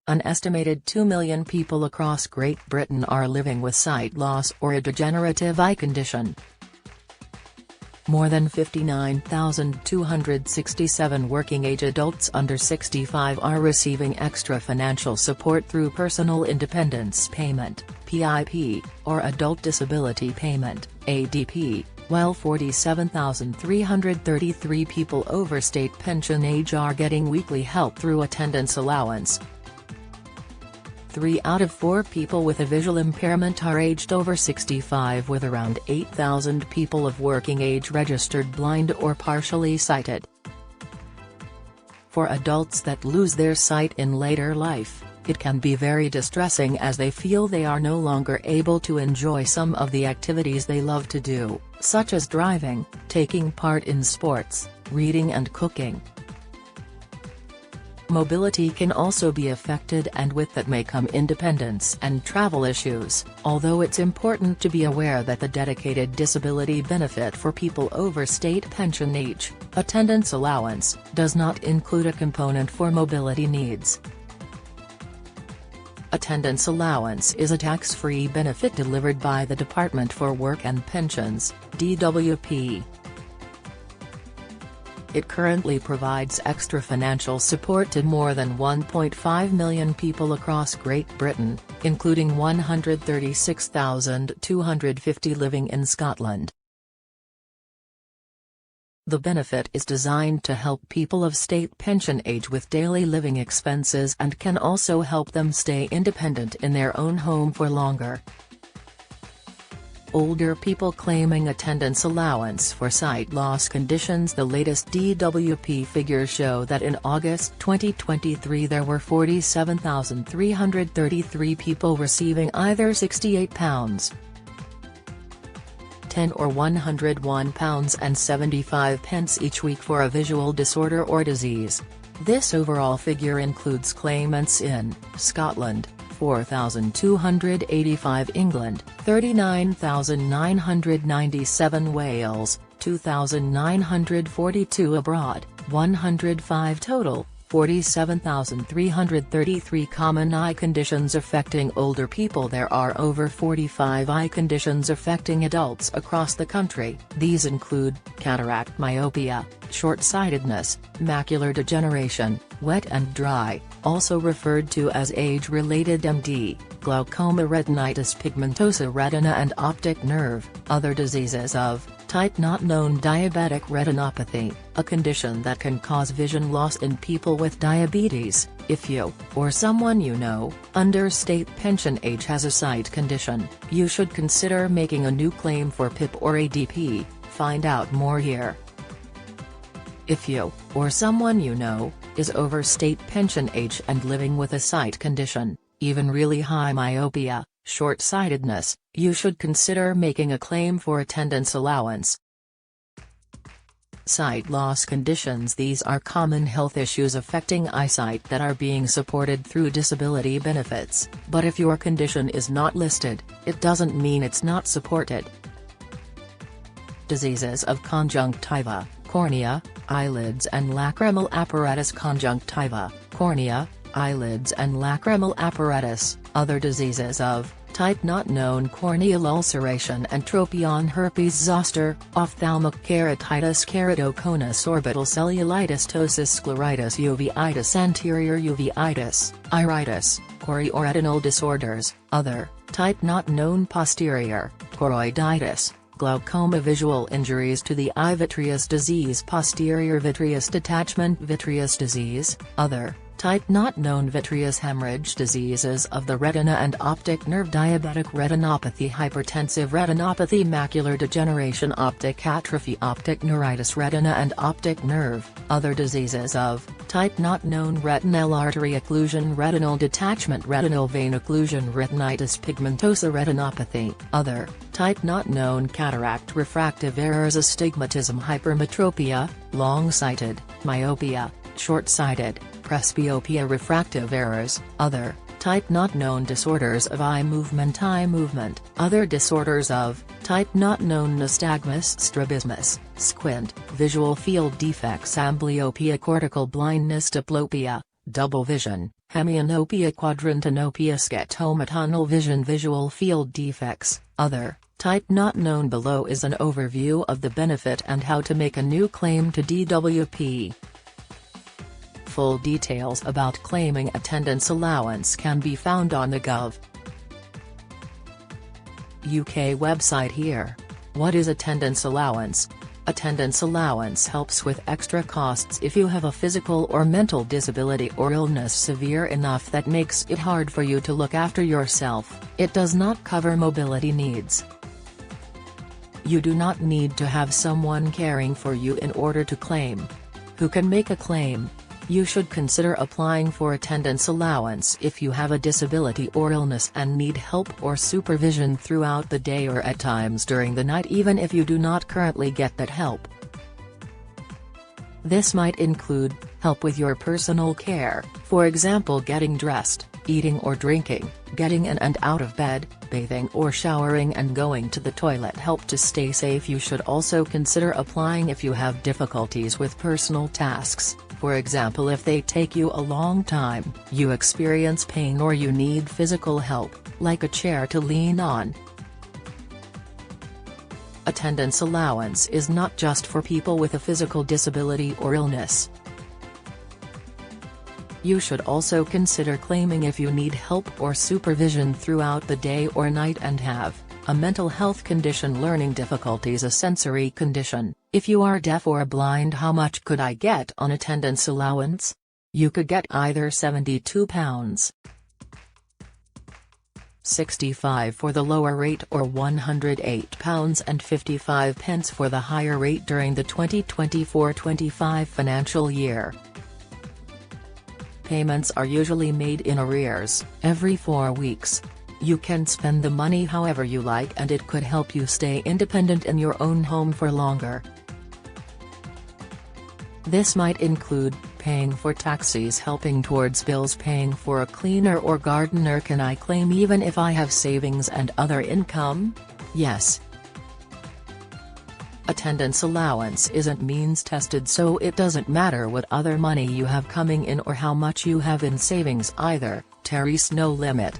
An estimated 2 million people across Great Britain are living with sight loss or a degenerative eye condition. More than 59,267 working-age adults under 65 are receiving extra financial support through Personal Independence Payment (PIP), or Adult Disability Payment (ADP), while 47,333 people over state pension age are getting weekly help through attendance allowance. 3 out of 4 people with a visual impairment are aged over 65, with around 8,000 people of working age registered blind or partially sighted. For adults that lose their sight in later life, it can be very distressing as they feel they are no longer able to enjoy some of the activities they love to do, such as driving, taking part in sports, reading and cooking. Mobility can also be affected, and with that may come independence and travel issues, although it's important to be aware that the dedicated disability benefit for people over state pension age, attendance allowance, does not include a component for mobility needs. Attendance allowance is a tax-free benefit delivered by the Department for Work and Pensions, DWP. It currently provides extra financial support to more than 1.5 million people across Great Britain, including 136,250 living in Scotland. The benefit is designed to help people of state pension age with daily living expenses and can also help them stay independent in their own home for longer. Older people claiming attendance allowance for sight loss conditions. The latest DWP figures show that in August 2023 there were 47,333 people receiving either £68.10 or £101.75 each week for a visual disorder or disease. This overall figure includes claimants in Scotland, 4,285, England, 39,997, Wales, 2,942, abroad, 105 total, 47,333 common eye conditions affecting older people. There are over 45 eye conditions affecting adults across the country. These include cataract, myopia, short-sightedness, macular degeneration, wet and dry, also referred to as age-related MD, glaucoma, retinitis pigmentosa, retina and optic nerve, other diseases of type not known, diabetic retinopathy, a condition that can cause vision loss in people with diabetes. If you, or someone you know, under state pension age has a sight condition, you should consider making a new claim for PIP or ADP. Find out more here. If you, or someone you know, is over state pension age and living with a sight condition, even really high myopia, short-sightedness, you should consider making a claim for attendance allowance. Sight loss conditions. These are common health issues affecting eyesight that are being supported through disability benefits, but if your condition is not listed, it doesn't mean it's not supported. Diseases of conjunctiva, cornea, eyelids and lacrimal apparatus. Conjunctiva, cornea, eyelids and lacrimal apparatus. Other diseases of type not known: corneal ulceration and tropion, herpes zoster, ophthalmic keratitis, keratoconus, orbital cellulitis, ptosis, scleritis, uveitis, anterior uveitis, iritis, chorioretinal disorders. Other type not known: posterior, choroiditis, glaucoma, visual injuries to the eye, vitreous disease, posterior vitreous detachment, vitreous disease. Other type not known: vitreous hemorrhage, diseases of the retina and optic nerve, diabetic retinopathy, hypertensive retinopathy, macular degeneration, optic atrophy, optic neuritis, retina and optic nerve. Other diseases of type not known: retinal artery occlusion, retinal detachment, retinal vein occlusion, retinitis pigmentosa, retinopathy. Other type not known: cataract, refractive errors, astigmatism, hypermetropia, long-sighted, myopia, short-sighted, presbyopia, refractive errors. Other type not known: disorders of eye movement, other disorders of type not known: nystagmus, strabismus, squint, visual field defects, amblyopia, cortical blindness, diplopia, double vision, hemianopia, quadrantanopia, scotoma, tunnel vision, visual field defects, other. Type not known. Below is an overview of the benefit and how to make a new claim to DWP. Full details about claiming attendance allowance can be found on the Gov. UK website here. What is attendance allowance? Attendance allowance helps with extra costs if you have a physical or mental disability or illness severe enough that makes it hard for you to look after yourself. It does not cover mobility needs. You do not need to have someone caring for you in order to claim. Who can make a claim? You should consider applying for attendance allowance if you have a disability or illness and need help or supervision throughout the day or at times during the night, even if you do not currently get that help. This might include help with your personal care, for example getting dressed, eating or drinking, getting in and out of bed, bathing or showering and going to the toilet. Help to stay safe. You should also consider applying if you have difficulties with personal tasks. For example, if they take you a long time, you experience pain or you need physical help, like a chair to lean on. Attendance allowance is not just for people with a physical disability or illness. You should also consider claiming if you need help or supervision throughout the day or night and have a mental health condition, learning difficulties, a sensory condition. If you are deaf or blind, how much could I get on attendance allowance? You could get either £72, 65 for the lower rate, or £108.55 for the higher rate during the 2024-25 financial year. Payments are usually made in arrears, every 4 weeks. You can spend the money however you like and it could help you stay independent in your own home for longer. This might include paying for taxis, helping towards bills, paying for a cleaner or gardener. Can I claim even if I have savings and other income? Yes. Attendance allowance isn't means tested, so it doesn't matter what other money you have coming in or how much you have in savings either. There is no limit.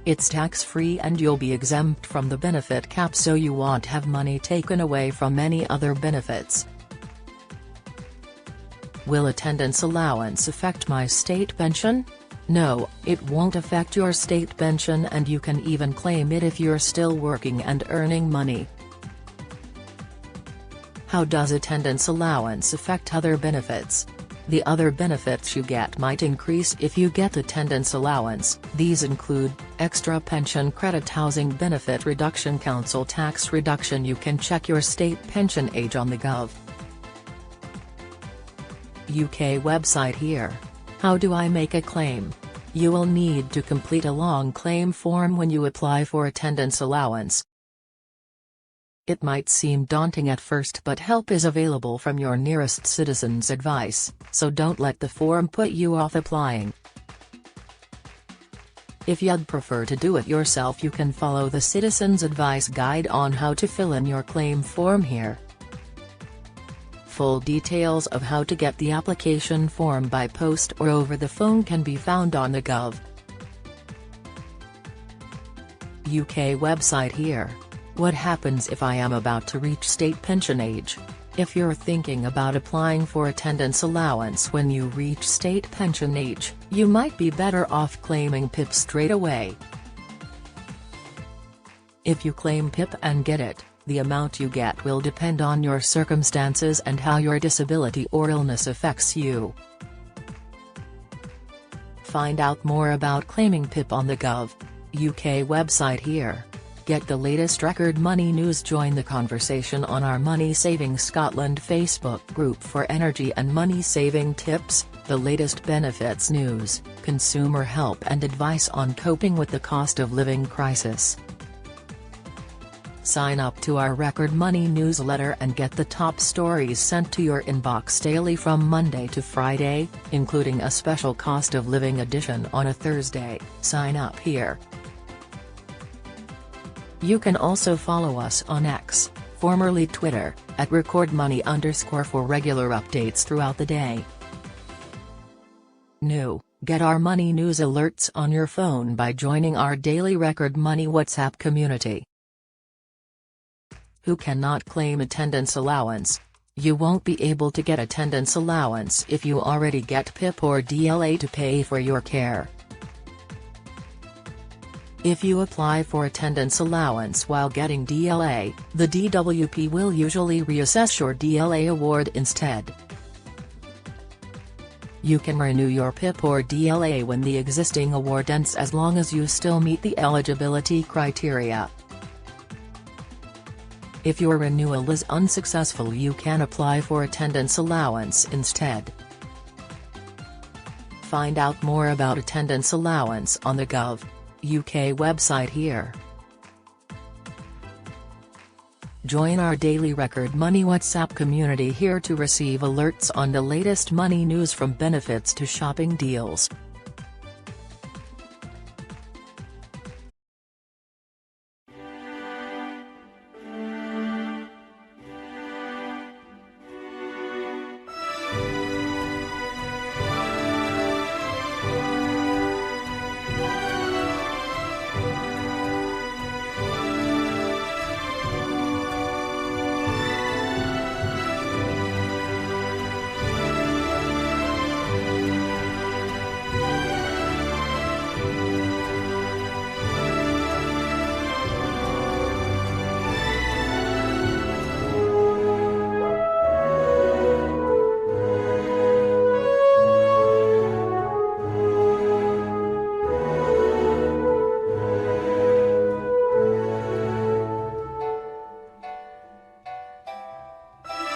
It's tax-free and you'll be exempt from the benefit cap, so you won't have money taken away from any other benefits. Will attendance allowance affect my state pension? No, it won't affect your state pension, and you can even claim it if you're still working and earning money. How does attendance allowance affect other benefits? The other benefits you get might increase if you get attendance allowance. These include extra pension credit, housing benefit reduction, council tax reduction. You can check your state pension age on the Gov. UK website here. How do I make a claim? You will need to complete a long claim form when you apply for attendance allowance. It might seem daunting at first, but help is available from your nearest Citizens Advice, so don't let the form put you off applying. If you'd prefer to do it yourself, you can follow the Citizens Advice guide on how to fill in your claim form here. Full details of how to get the application form by post or over the phone can be found on the Gov. UK website here. What happens if I am about to reach state pension age? If you're thinking about applying for attendance allowance when you reach state pension age, you might be better off claiming PIP straight away. If you claim PIP and get it, the amount you get will depend on your circumstances and how your disability or illness affects you. Find out more about claiming PIP on the Gov. UK website here. Get the latest record money news. Join the conversation on our Money Saving Scotland Facebook group for energy and money saving tips, the latest benefits news, consumer help and advice on coping with the cost of living crisis. Sign up to our Record Money newsletter and get the top stories sent to your inbox daily from Monday to Friday, including a special cost of living edition on a Thursday. Sign up here. You can also follow us on X, formerly Twitter, at @recordmoney_ for regular updates throughout the day. New, get our money news alerts on your phone by joining our Daily Record Money WhatsApp community. Who cannot claim attendance allowance? You won't be able to get attendance allowance if you already get PIP or DLA to pay for your care. If you apply for attendance allowance while getting DLA, the DWP will usually reassess your DLA award instead. You can renew your PIP or DLA when the existing award ends as long as you still meet the eligibility criteria. If your renewal is unsuccessful, you can apply for attendance allowance instead. Find out more about attendance allowance on the Gov.uk website here. Join our Daily Record Money WhatsApp community here to receive alerts on the latest money news, from benefits to shopping deals.